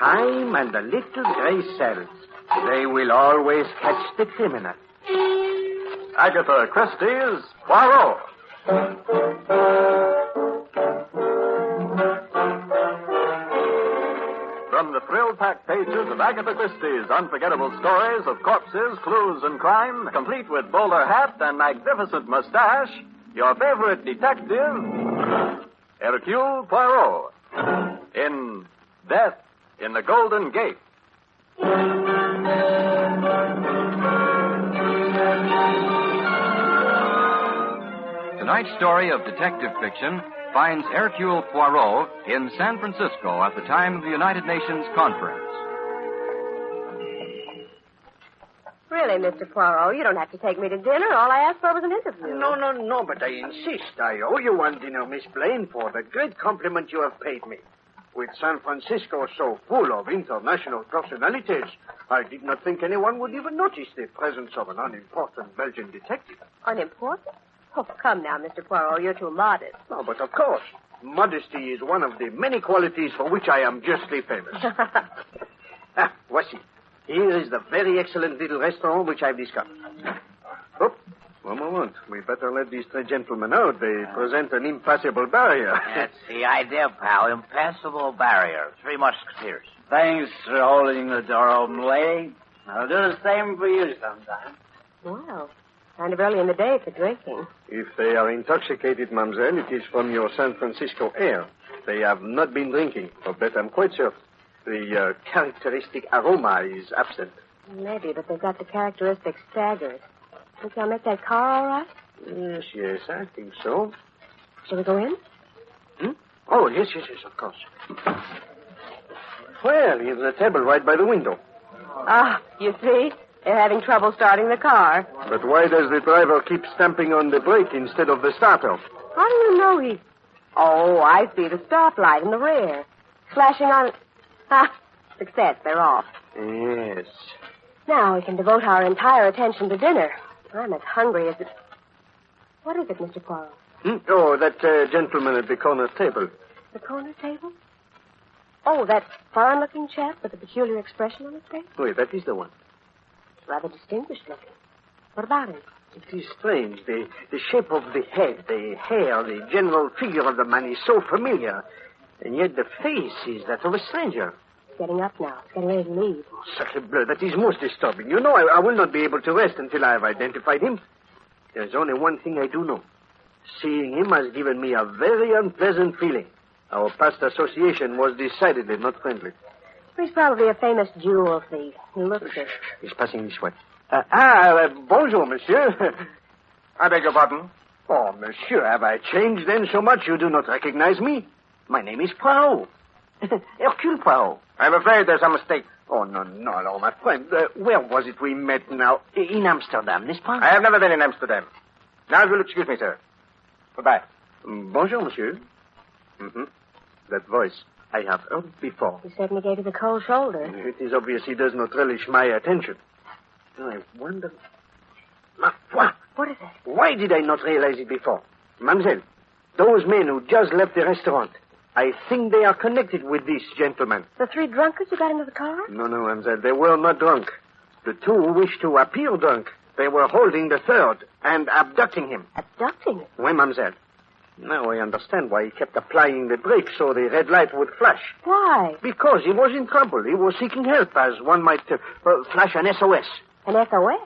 time and the little gray cells. They will always catch the criminal. Agatha Christie's Poirot. From the thrill-packed pages of Agatha Christie's unforgettable stories of corpses, clues, and crime, complete with bowler hat and magnificent mustache, your favorite detective, Hercule Poirot, in Death in the Golden Gate. Tonight's story of detective fiction finds Hercule Poirot in San Francisco at the time of the United Nations Conference. Really, Mr. Poirot, you don't have to take me to dinner. All I asked for was an interview. No, but I insist. I owe you one dinner, Miss Blaine, for the great compliment you have paid me. With San Francisco so full of international personalities, I did not think anyone would even notice the presence of an unimportant Belgian detective. Unimportant? Oh, come now, Mr. Poirot, you're too modest. No, but of course, modesty is one of the many qualities for which I am justly famous. Voici. Here is the very excellent little restaurant which I've discovered. Oh, one moment. We better let these three gentlemen out. They present an impassable barrier. That's the idea, pal. Impassable barrier. Three musketeers. Thanks for holding the door open, lady. I'll do the same for you sometime. Well, kind of early in the day for drinking. If they are intoxicated, mademoiselle, it is from your San Francisco air. They have not been drinking. Of that I'm quite certain. The characteristic aroma is absent. Maybe, but they've got the characteristic staggers. Think I'll make that car all right? Yes, I think so. Shall we go in? Oh, yes, of course. Well, here's the table right by the window. Ah, you see? They're having trouble starting the car. But why does the driver keep stamping on the brake instead of the starter? How do you know he's... Oh, I see the stoplight in the rear. Flashing on... Ha! Success, they're off. Yes. Now we can devote our entire attention to dinner. I'm as hungry as it... What is it, Mr. Poirot? Oh, that gentleman at the corner table. The corner table? Oh, that foreign-looking chap with a peculiar expression on his face? Wait, that is the one. Rather distinguished looking. What about him? It is strange. The shape of the head, the hair, the general figure of the man is so familiar. And yet the face is that of a stranger. It's getting up now. It's getting ready to leave. Oh, sacre bleu, that is most disturbing. You know, I will not be able to rest until I have identified him. There's only one thing I do know. Seeing him has given me a very unpleasant feeling. Our past association was decidedly not friendly. He's probably a famous jewel thief. He looks it. He's passing this way. Bonjour, monsieur. I beg your pardon? Oh, monsieur, have I changed then so much you do not recognize me? My name is Poirot. Hercule Poirot. I'm afraid there's a mistake. Oh, no, my friend. Where was it we met now? In Amsterdam, n'est-ce pas? I have never been in Amsterdam. Now, if you'll excuse me, sir. Goodbye. Bonjour, monsieur. That voice I have heard before. He certainly gave you the cold shoulder. It is obvious he does not relish my attention. I wonder... Ma foi! What is it? Why did I not realize it before? Mademoiselle, those men who just left the restaurant, I think they are connected with this gentleman. The three drunkards who got into the car? No, mademoiselle, they were not drunk. The two wished to appear drunk. They were holding the third and abducting him. Abducting him? Oui, mademoiselle. Now I understand why he kept applying the brake so the red light would flash. Why? Because he was in trouble. He was seeking help, as one might flash an SOS. An SOS?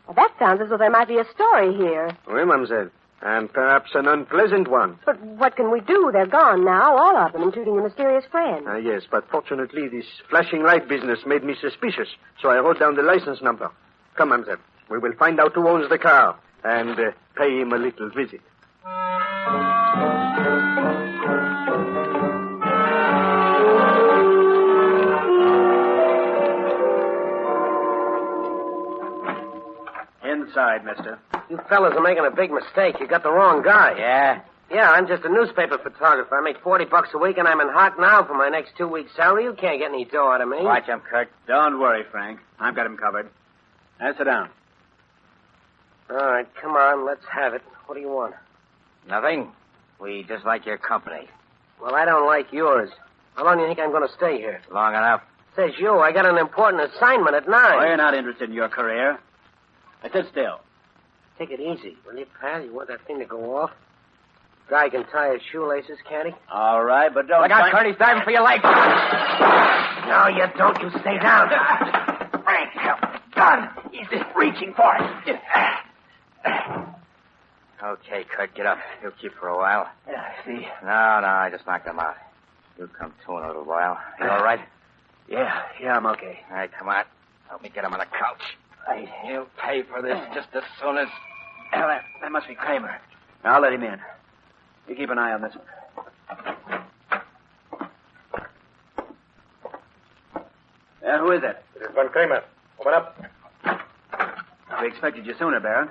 Well, that sounds as though there might be a story here. Oui, mademoiselle. And perhaps an unpleasant one. But what can we do? They're gone now, all of them, including your mysterious friend. Yes, but fortunately this flashing light business made me suspicious, so I wrote down the license number. Come, mademoiselle. We will find out who owns the car and pay him a little visit. Inside, mister. You fellas are making a big mistake. You got the wrong guy. Yeah? Yeah, I'm just a newspaper photographer. I make $40 a week, and I'm in hock now for my next 2 weeks' salary. You can't get any dough out of me. Watch him, Kurt. Don't worry, Frank. I've got him covered. Now, sit down. All right, come on, let's have it. What do you want? Nothing. We just like your company. Well, I don't like yours. How long do you think I'm going to stay here? Long enough. Says you. I got an important assignment at 9. We're not interested in your career. Now, sit still. Take it easy, will you, pal? You want that thing to go off? Guy can tie his shoelaces, can't he? All right, but don't... Look out, Kurt. He's diving for your leg. No, you don't. You stay down. Frank, gun. He's just reaching for it. Okay, Kurt, get up. He'll keep for a while. Yeah, see? No, I just knocked him out. You'll come to in a little while. You all right? Yeah, I'm okay. All right, come on. Help me get him on the couch. He'll pay for this just as soon as... Well, that must be Kramer. I'll let him in. You keep an eye on this one. Who is that? It is Von Kramer. Open up. We expected you sooner, Baron.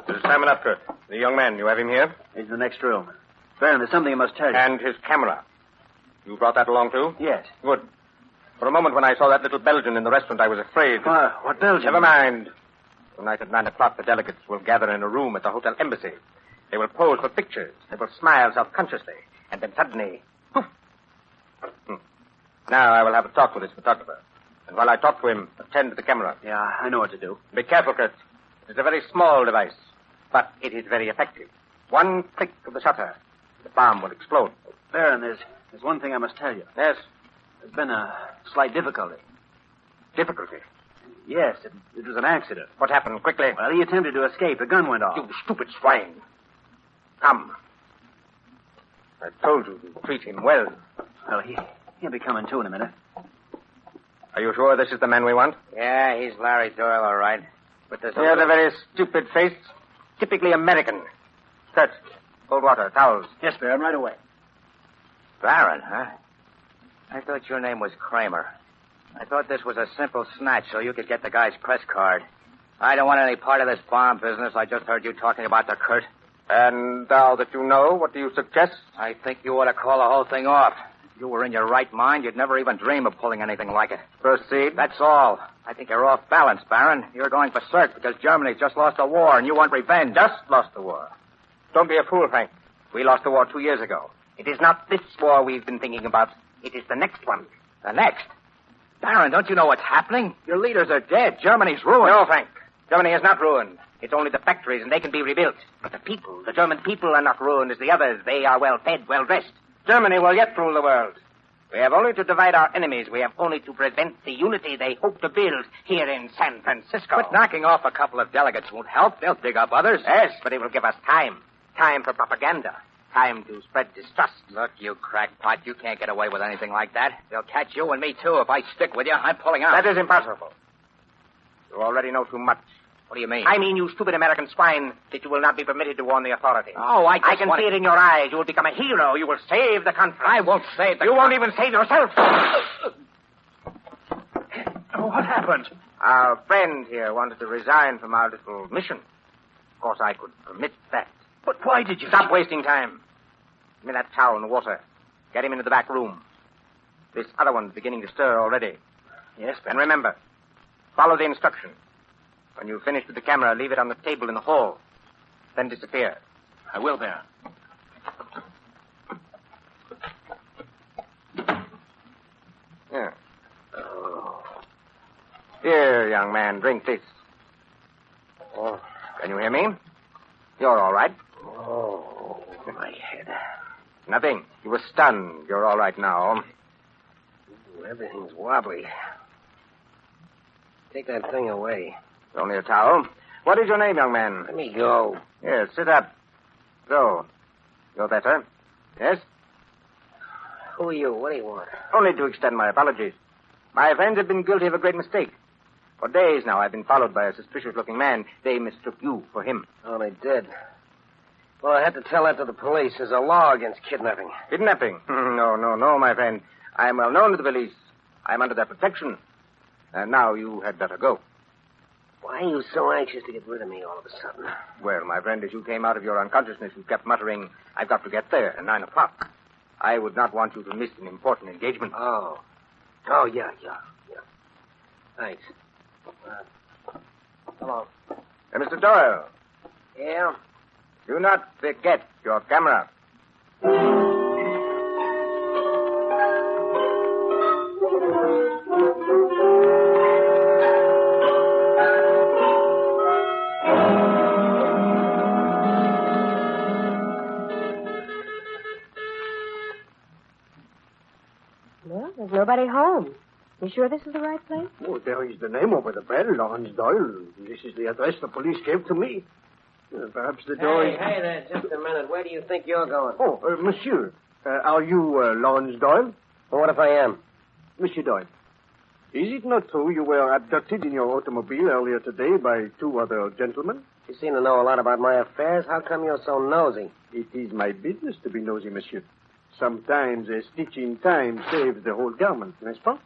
This is Simon Upkirk. The young man. You have him here? He's in the next room. Baron, there's something I must tell you. And his camera. You brought that along, too? Yes. Good. For a moment when I saw that little Belgian in the restaurant, I was afraid. What Belgian? Never mind. Tonight at 9 o'clock, the delegates will gather in a room at the Hotel Embassy. They will pose for pictures. They will smile self-consciously. And then suddenly... Now I will have a talk with this photographer. And while I talk to him, attend to the camera. Yeah, I know what to do. Be careful, Kurt. It's a very small device, but it is very effective. One click of the shutter, the bomb will explode. Baron, there's one thing I must tell you. Yes? There's been a slight difficulty. Difficulty? Yes, it was an accident. What happened? Quickly. Well, he attempted to escape. The gun went off. You stupid swine. Come. I told you to treat him well. Well, he'll be coming to in a minute. Are you sure this is the man we want? Yeah, he's Larry Doyle, all right. But there's He has a very stupid face. Typically American. Kurt, cold water, towels. Yes, Baron, right away. Baron, huh? I thought your name was Kramer. I thought this was a simple snatch so you could get the guy's press card. I don't want any part of this bomb business. I just heard you talking about the Kurt. And now that you know, what do you suggest? I think you ought to call the whole thing off. If you were in your right mind, you'd never even dream of pulling anything like it. Proceed. That's all. I think you're off balance, Baron. You're going for cert because Germany's just lost a war and you want revenge. Just lost the war. Don't be a fool, Frank. We lost the war 2 years ago. It is not this war we've been thinking about. It is the next one. The next? Baron, don't you know what's happening? Your leaders are dead. Germany's ruined. No, Frank. Germany is not ruined. It's only the factories, and they can be rebuilt. But the people, the German people, are not ruined as the others. They are well-fed, well-dressed. Germany will yet rule the world. We have only to divide our enemies. We have only to prevent the unity they hope to build here in San Francisco. But knocking off a couple of delegates won't help. They'll dig up others. Yes, but it will give us time. Time for propaganda. Time to spread distrust. Look, you crackpot, you can't get away with anything like that. They'll catch you and me, too. If I stick with you, I'm pulling out. That is impossible. You already know too much. What do you mean? I mean, you stupid American swine, that you will not be permitted to warn the authorities. Oh, I can see it in your eyes. You will become a hero. You will save the country. I won't save the You won't even save yourself. What happened? Our friend here wanted to resign from our little mission. Of course, I could permit that. But why did you... Stop wasting time. Give me that towel and water. Get him into the back room. This other one's beginning to stir already. Yes, And remember, follow the instruction. When you finish with the camera, leave it on the table in the hall. Then disappear. I will, Baron. Yeah. Here, young man, drink this. Oh. Can you hear me? You're all right. Oh, my head. Nothing. You were stunned. You're all right now. Ooh, everything's wobbly. Take that thing away. It's only a towel. What is your name, young man? Let me go. Yes, sit up. So, you're better. Yes? Who are you? What do you want? Only to extend my apologies. My friends have been guilty of a great mistake. For days now, I've been followed by a suspicious-looking man. They mistook you for him. Oh, they did. Well, I had to tell that to the police. There's a law against kidnapping. Kidnapping? No, my friend. I'm well known to the police. I'm under their protection. And now you had better go. Why are you so anxious to get rid of me all of a sudden? Well, my friend, as you came out of your unconsciousness, you kept muttering, I've got to get there at 9 o'clock. I would not want you to miss an important engagement. Oh, yeah. Thanks. Hello. Mr. Doyle. Yeah? Do not forget your camera. nobody home. You sure this is the right place? Oh, there is the name over the bell, Lawrence Doyle. This is the address the police gave to me. Perhaps the door is... Hey there, just a minute. Where do you think you're going? Oh, monsieur, are you Lawrence Doyle? Well, what if I am? Monsieur Doyle, is it not true you were abducted in your automobile earlier today by two other gentlemen? You seem to know a lot about my affairs. How come you're so nosy? It is my business to be nosy, monsieur. Sometimes a stitch in time saves the whole garment, n'est-ce pas?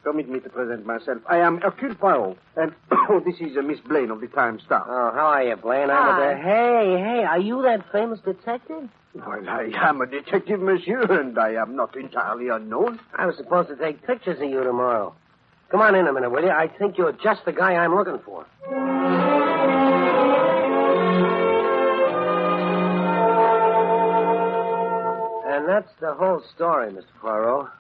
Permit me to present myself. I am Hercule Poirot, and this is Miss Blaine of the Times-Star. Oh, how are you, Blaine? Hey, are you that famous detective? Well, I am a detective, monsieur, and I am not entirely unknown. I was supposed to take pictures of you tomorrow. Come on in a minute, will you? I think you're just the guy I'm looking for. And that's the whole story, Mr. Poirot.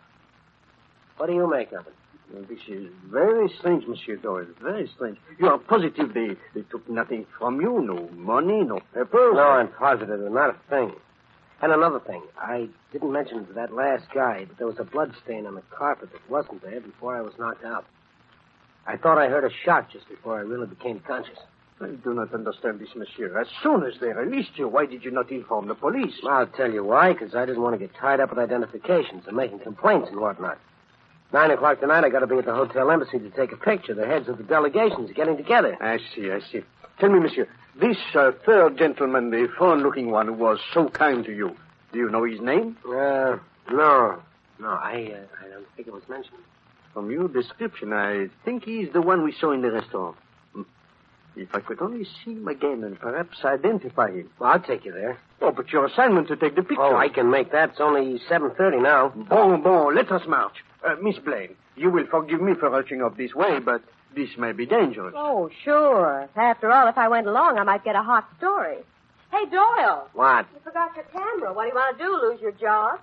What do you make of it? Well, this is very strange, Monsieur Doyle. Very strange. You are positive they took nothing from you? No money, no papers? No, I'm positive. Not a thing. And another thing. I didn't mention to that last guy that there was a blood stain on the carpet that wasn't there before I was knocked out. I thought I heard a shot just before I really became conscious. I do not understand this, monsieur. As soon as they released you, why did you not inform the police? I'll tell you why, because I didn't want to get tied up with identifications and making complaints and whatnot. 9 o'clock tonight, I got to be at the Hotel Embassy to take a picture. The heads of the delegations are getting together. I see. Tell me, monsieur, this third gentleman, the foreign-looking one who was so kind to you, do you know his name? No, I don't think it was mentioned. From your description, I think he's the one we saw in the restaurant. If I could only see him again and perhaps identify him. Well, I'll take you there. Oh, but your assignment to take the picture. Oh, I can make that. It's only 7:30 now. Bon, let us march. Miss Blaine, you will forgive me for rushing up this way, but this may be dangerous. Oh, sure. After all, if I went along, I might get a hot story. Hey, Doyle. What? You forgot your camera. What do you want to do, lose your job?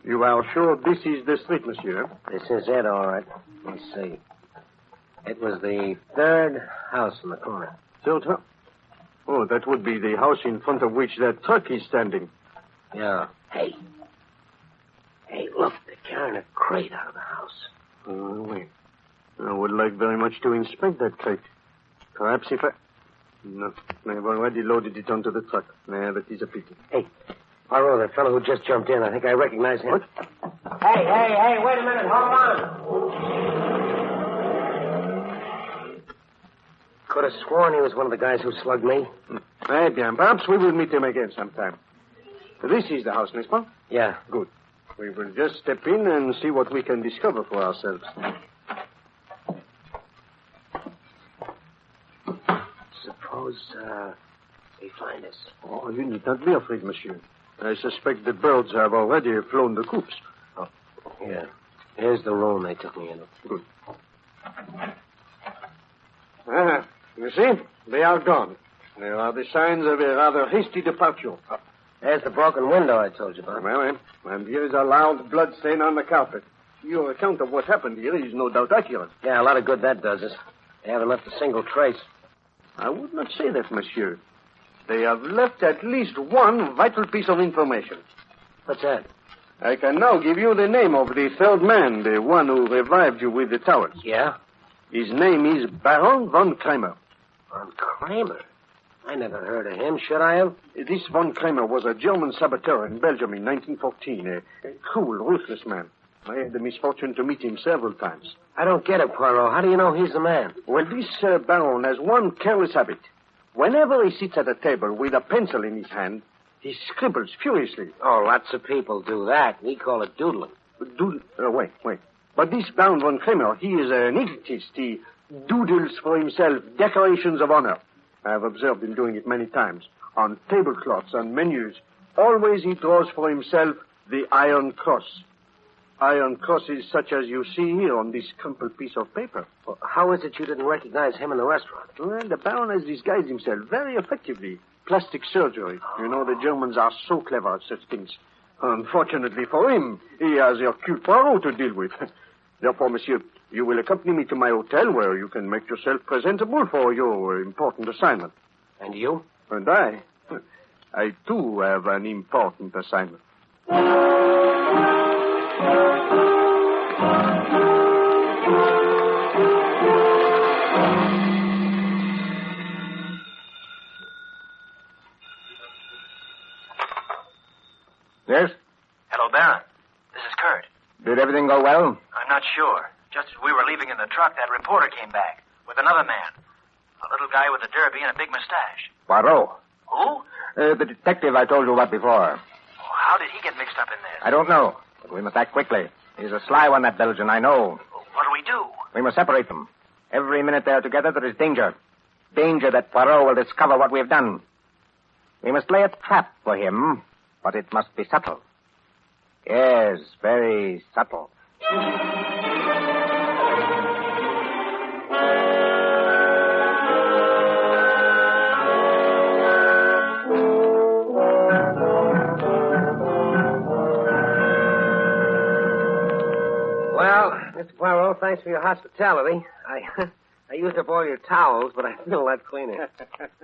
You are sure this is the street, monsieur? This is it, all right. Let's see. It was the third house in the corner. Third house? Oh, that would be the house in front of which that truck is standing. Yeah. Hey, look, they're carrying a crate out of the house. Wait. I would like very much to inspect that crate. Perhaps if I... No, I've already loaded it onto the truck. Nah, that is a pity. Hey, Poirot, that fellow who just jumped in, I think I recognize him. What? Hey, wait a minute, hold on. Could have sworn he was one of the guys who slugged me. Eh bien, perhaps we will meet him again sometime. This is the house, n'est-ce pas? Yeah. Good. We will just step in and see what we can discover for ourselves. Suppose, they find us. Oh, you need not be afraid, monsieur. I suspect the birds have already flown the coops. Oh, yeah. Here's the room they took me into. Good. You see? They are gone. There are the signs of a rather hasty departure. There's the broken window I told you about. Well, and here is a loud blood stain on the carpet. Your account of what happened here is no doubt accurate. Yeah, a lot of good that does us. They haven't left a single trace. I would not say that, monsieur. They have left at least one vital piece of information. What's that? I can now give you the name of the third man, the one who revived you with the towels. Yeah? His name is Baron von Kramer. Von Kramer? I never heard of him. Should I have? This von Kramer was a German saboteur in Belgium in 1914. A cruel, ruthless man. I had the misfortune to meet him several times. I don't get it, Poirot. How do you know he's the man? Well, this Baron has one careless habit. Whenever he sits at a table with a pencil in his hand, he scribbles furiously. Oh, lots of people do that. We call it doodling. Wait. But this Baron von Kramer, he is an egotist. He doodles for himself declarations of honor. I have observed him doing it many times. On tablecloths, on menus. Always he draws for himself the Iron Cross. Iron crosses such as you see here on this crumpled piece of paper. Well, how is it you didn't recognize him in the restaurant? Well, the Baron has disguised himself very effectively. Plastic surgery. You know, the Germans are so clever at such things. Unfortunately for him, he has Hercule Poirot to deal with. Therefore, monsieur, You will accompany me to my hotel where you can make yourself presentable for your important assignment. And you? And I too have an important assignment. Yes? Hello, Baron. This is Kurt. Did everything go well? I'm not sure. Just as we were leaving in the truck, that reporter came back with another man. A little guy with a derby and a big mustache. Poirot. Who? The detective I told you about before. Oh, how did he get mixed up in this? I don't know, but we must act quickly. He's a sly one, that Belgian, I know. What do we do? We must separate them. Every minute they are together, there is danger. Danger that Poirot will discover what we have done. We must lay a trap for him, but it must be subtle. Yes, very subtle. Well, Mr. Poirot, thanks for your hospitality. I used up all your towels, but I feel a lot cleaner.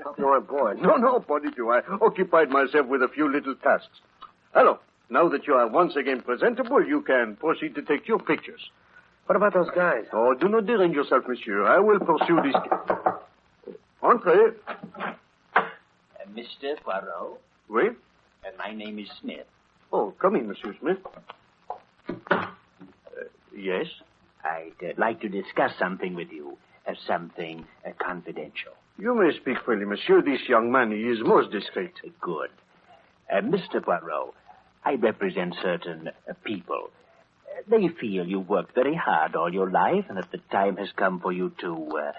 Hope you weren't bored. No, Bonito. I occupied myself with a few little tasks. Hello. Now that you are once again presentable, you can proceed to take your pictures. What about those guys? Oh, do not derange yourself, monsieur. I will pursue this. Entrez. Mr. Poirot, Oui? my name is Smith. Oh, come in, Monsieur Smith. Yes? I'd like to discuss something with you. Something confidential. You may speak freely, monsieur. This young man, he is most discreet. Good. Mr. Poirot, I represent certain people. They feel you've worked very hard all your life and that the time has come for you to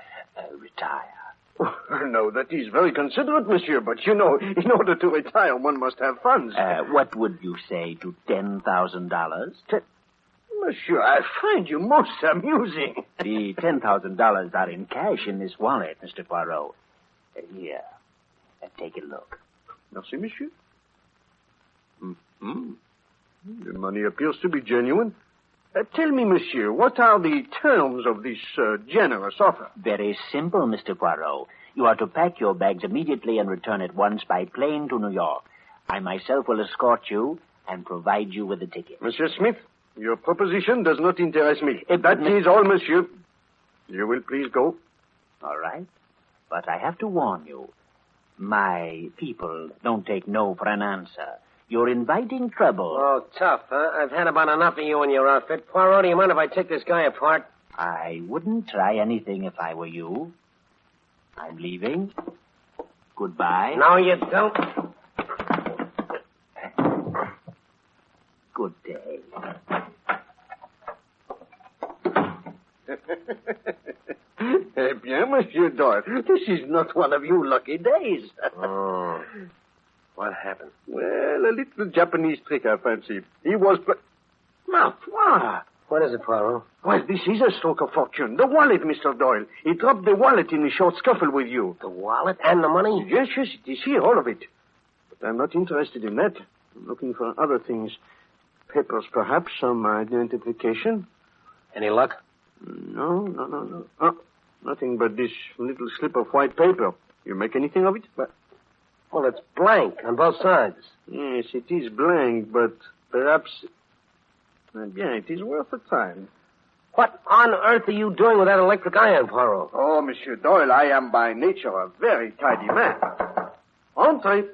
retire. Oh, no, that is very considerate, monsieur, but you know, in order to retire, one must have funds. What would you say to $10,000? Monsieur, I find you most amusing. The $10,000 are in cash in this wallet, Mr. Poirot. Here, take a look. Merci, monsieur. The money appears to be genuine. Tell me, monsieur, what are the terms of this generous offer? Very simple, Mr. Poirot. You are to pack your bags immediately and return at once by plane to New York. I myself will escort you and provide you with a ticket. Monsieur Smith, your proposition does not interest me. That is all, monsieur. You will please go. All right. But I have to warn you. My people don't take no for an answer. You're inviting trouble. Oh, tough, huh? I've had about enough of you and your outfit. Poirot, do you mind if I take this guy apart? I wouldn't try anything if I were you. I'm leaving. Goodbye. No, you don't. Good day. Eh bien, Monsieur Doyle, this is not one of your lucky days. Oh. What happened? Well, a little Japanese trick, I fancy. He was... Ma foi! What is it, Poirot? Well, this is a stroke of fortune. The wallet, Mr. Doyle. He dropped the wallet in a short scuffle with you. The wallet and the money? Yes, it is here, all of it. But I'm not interested in that. I'm looking for other things. Papers, perhaps, some identification. Any luck? No. Oh, nothing but this little slip of white paper. You make anything of it? Well, it's blank on both sides. Yes, it is blank, but perhaps... Bien, it is worth the time. What on earth are you doing with that electric iron, Poirot? Oh, Monsieur Doyle, I am by nature a very tidy man. Entrez.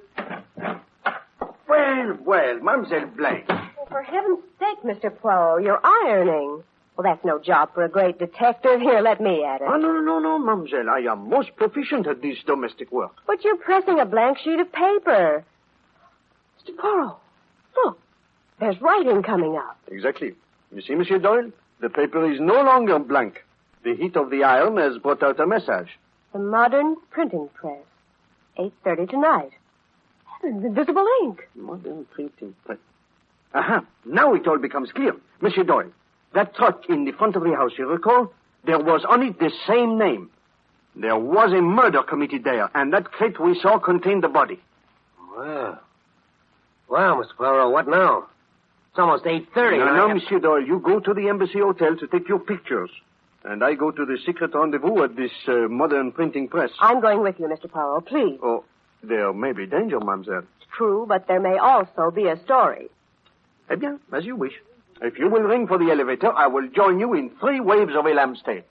Well, Mademoiselle Blanche. Well, for heaven's sake, Mr. Poirot, you're ironing. Well, that's no job for a great detective. Here, let me at it. Oh, no, Mademoiselle. I am most proficient at this domestic work. But you're pressing a blank sheet of paper. Mr. Poirot, look. There's writing coming up. Exactly. You see, Monsieur Doyle? The paper is no longer blank. The heat of the iron has brought out a message. The modern printing press. 8:30 tonight. Heavens, invisible ink. Modern printing press. Aha. Now it all becomes clear. Monsieur Doyle, that truck in the front of the house, you recall? There was on it the same name. There was a murder committed there, and that crate we saw contained the body. Well, Mr. Poirot, what now? It's almost 8:30. No, Monsieur Doyle, you go to the Embassy Hotel to take your pictures. And I go to the secret rendezvous at this modern printing press. I'm going with you, Mr. Poirot, please. Oh, there may be danger, mademoiselle. It's true, but there may also be a story. Eh bien, as you wish. If you will ring for the elevator, I will join you in 3 waves of a lamb's tail.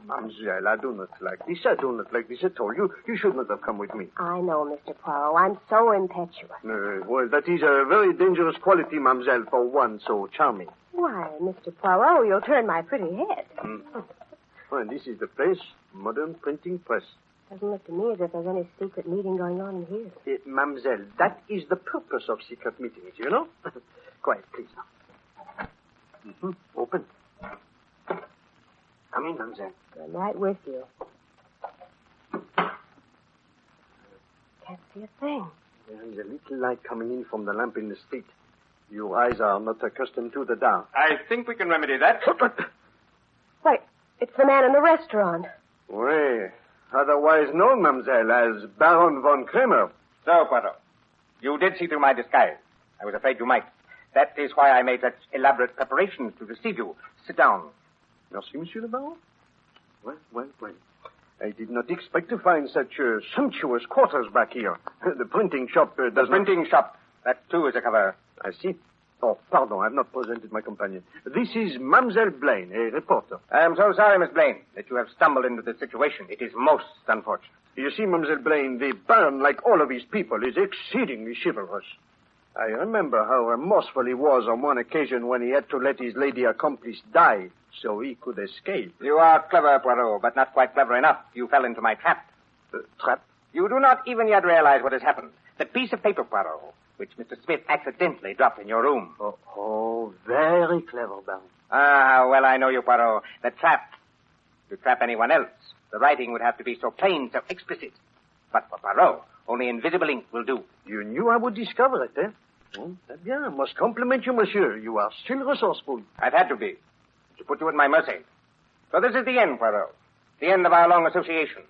Mademoiselle, I do not like this. I do not like this at all. You should not have come with me. I know, Mr. Poirot. I'm so impetuous. Well, that is a very dangerous quality, mademoiselle, for one so charming. Why, Mr. Poirot, you'll turn my pretty head. Well, this is the place, modern printing press. Doesn't look to me as if there's any secret meeting going on in here. Mademoiselle, that is the purpose of secret meetings, you know? Quiet, please, now. Open. Come in, mademoiselle. I'm right with you. Can't see a thing. There is a little light coming in from the lamp in the street. Your eyes are not accustomed to the dark. I think we can remedy that. Wait, it's the man in the restaurant. Oui, otherwise known, mademoiselle, as Baron von Kramer. So, Poirot, you did see through my disguise. I was afraid you might. That is why I made such elaborate preparations to receive you. Sit down. Merci, Monsieur le Baron. Well. I did not expect to find such sumptuous quarters back here. The printing shop does not... Printing shop. That, too, is a cover. I see. Oh, pardon, I have not presented my companion. This is Mademoiselle Blaine, a reporter. I am so sorry, Miss Blaine, that you have stumbled into this situation. It is most unfortunate. You see, Mademoiselle Blaine, the Baron, like all of his people, is exceedingly chivalrous. I remember how remorseful he was on one occasion when he had to let his lady accomplice die so he could escape. You are clever, Poirot, but not quite clever enough. You fell into my trap. Trap? You do not even yet realize what has happened. The piece of paper, Poirot, which Mr. Smith accidentally dropped in your room. Oh, very clever, Baron. Ah, well, I know you, Poirot. The trap. To trap anyone else, the writing would have to be so plain, so explicit. But for Poirot, only invisible ink will do. You knew I would discover it, eh? Eh bien, I must compliment you, monsieur. You are still resourceful. I've had to be. To put you at my mercy. So this is the end, Poirot. The end of our long association.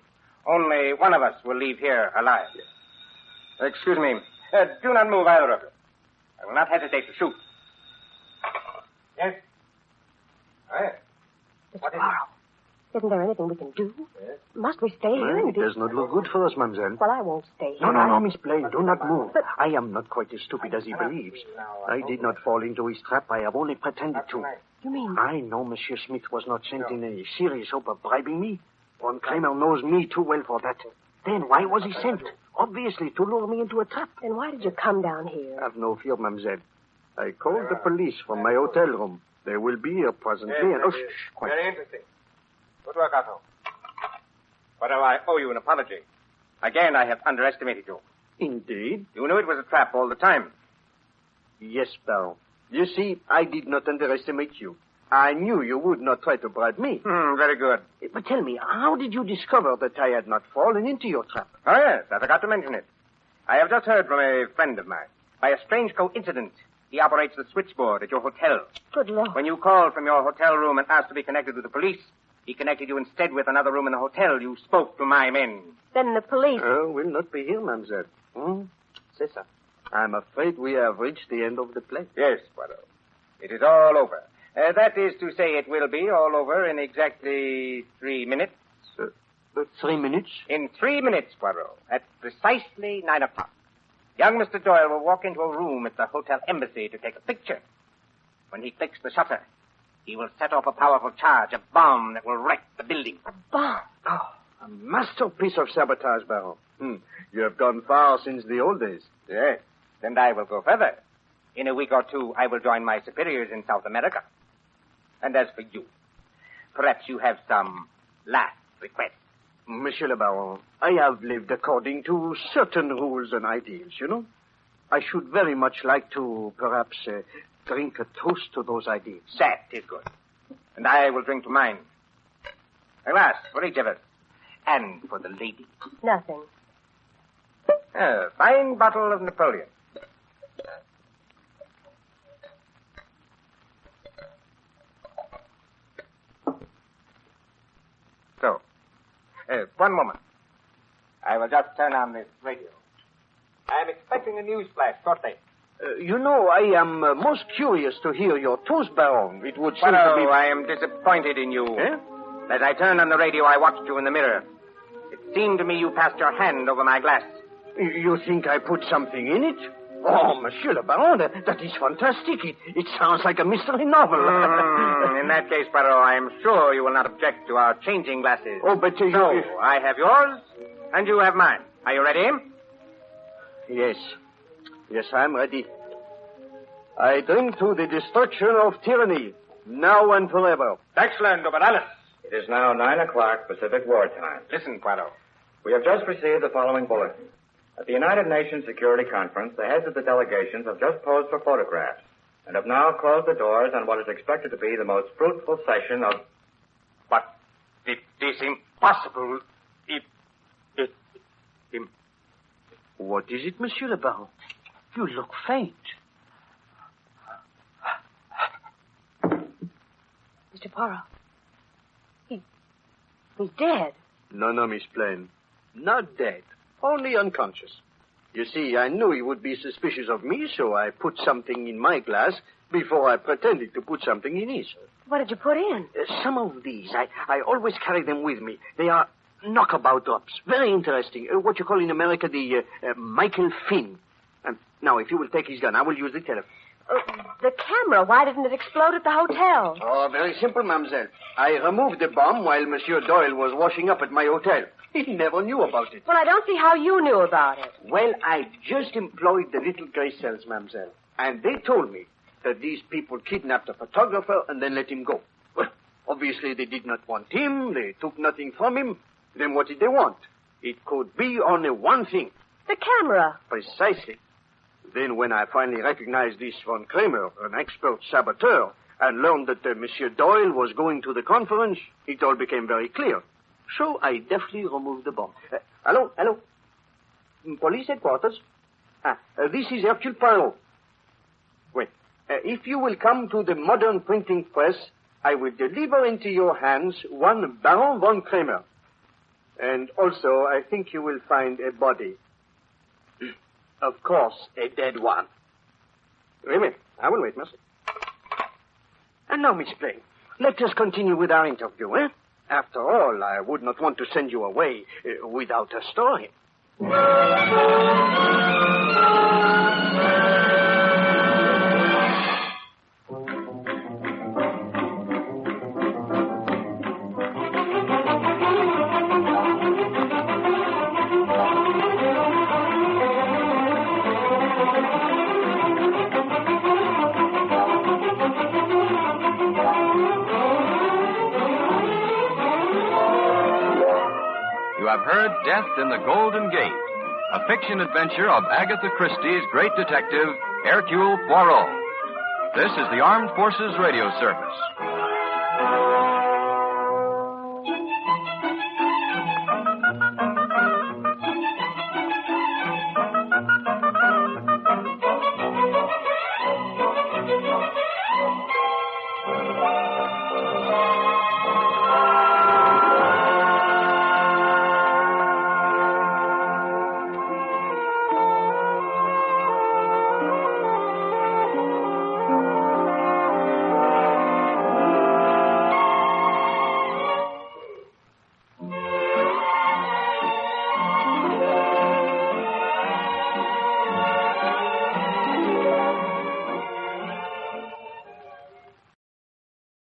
Only one of us will leave here alive. Excuse me. Do not move, either of you. I will not hesitate to shoot. Yes? Mr. Poirot, isn't there anything we can do? Yes. Must we stay here? It does not look good for us, mademoiselle. Well, I won't stay here. No, Miss Blaine, do not move. But... I am not quite as stupid as he believes. I did not fall into his trap. I have only pretended to. You mean? I know Monsieur Smith was not sent in a serious hope of bribing me. Von Kramer knows me too well for that. Then why was he sent? Obviously to lure me into a trap. Then why did you come down here? Have no fear, mademoiselle. I called the police from my hotel room. They will be here presently. Quiet. Very interesting. Good work, Otto. But I owe you an apology. Again, I have underestimated you. Indeed? You knew it was a trap all the time. Yes, Baron. You see, I did not underestimate you. I knew you would not try to bribe me. Very good. But tell me, how did you discover that I had not fallen into your trap? Oh, yes, I forgot to mention it. I have just heard from a friend of mine. By a strange coincidence, he operates the switchboard at your hotel. Good Lord. When you called from your hotel room and asked to be connected with the police, he connected you instead with another room in the hotel. You spoke to my men. Then the police... will not be here, mademoiselle. C'est ça. I'm afraid we have reached the end of the play. Yes, Poirot. It is all over. That is to say, it will be all over in exactly 3 minutes. 3 minutes? In 3 minutes, Poirot, at precisely 9 o'clock. Young Mr. Doyle will walk into a room at the hotel embassy to take a picture. When he clicks the shutter, he will set off a powerful charge, a bomb that will wreck the building. A bomb? Oh, a masterpiece of sabotage, Baron. You have gone far since the old days. Yes, and I will go further. In a week or two, I will join my superiors in South America. And as for you, perhaps you have some last request. Monsieur le Baron, I have lived according to certain rules and ideals, you know. I should very much like to, perhaps, drink a toast to those ideals. That is good. And I will drink to mine. A glass for each of us. And for the lady. Nothing. A fine bottle of Napoleon. One moment. I will just turn on this radio. I am expecting a news flash shortly. I am most curious to hear your toast, Baron. It would seem to be... I am disappointed in you. Eh? As I turned on the radio, I watched you in the mirror. It seemed to me you passed your hand over my glass. You think I put something in it? Oh, Monsieur le Baron, that is fantastic. It sounds like a mystery novel. In that case, Poirot, I am sure you will not object to our changing glasses. Oh, but you... So, I have yours, and you have mine. Are you ready? Yes. Yes, I'm ready. I drink to the destruction of tyranny, now and forever. Excellent, Oberallis. It is now 9 o'clock Pacific War Time. Listen, Poirot. We have just received the following bulletin. At the United Nations Security Conference, the heads of the delegations have just posed for photographs and have now closed the doors on what is expected to be the most fruitful session of... But it is impossible. What is it, Monsieur le Baron? You look faint. Mr. Poirot. He's dead. No, Miss Plain. Not dead. Only unconscious. You see, I knew he would be suspicious of me, so I put something in my glass before I pretended to put something in his. What did you put in? Some of these. I always carry them with me. They are knockabout drops. Very interesting. What you call in America the Michael Finn. Now, if you will take his gun, I will use the telephone. The camera, why didn't it explode at the hotel? Oh, very simple, mademoiselle. I removed the bomb while Monsieur Doyle was washing up at my hotel. He never knew about it. Well, I don't see how you knew about it. Well, I just employed the little gray cells, mademoiselle. And they told me that these people kidnapped a photographer and then let him go. Well, obviously they did not want him. They took nothing from him. Then what did they want? It could be only one thing. The camera. Precisely. Then when I finally recognized this von Kramer, an expert saboteur, and learned that Monsieur Doyle was going to the conference, it all became very clear. So I deftly removed the bomb. Hello? Police headquarters? This is Hercule Poirot. Wait. If you will come to the modern printing press, I will deliver into your hands one Baron von Kramer. And also, I think you will find a body. Of course, a dead one. Wait a minute. I will wait, merci. And now, Miss Plain, let us continue with our interview, eh? After all, I would not want to send you away without a story. You have heard Death in the Golden Gate, a fiction adventure of Agatha Christie's great detective, Hercule Poirot. This is the Armed Forces Radio Service.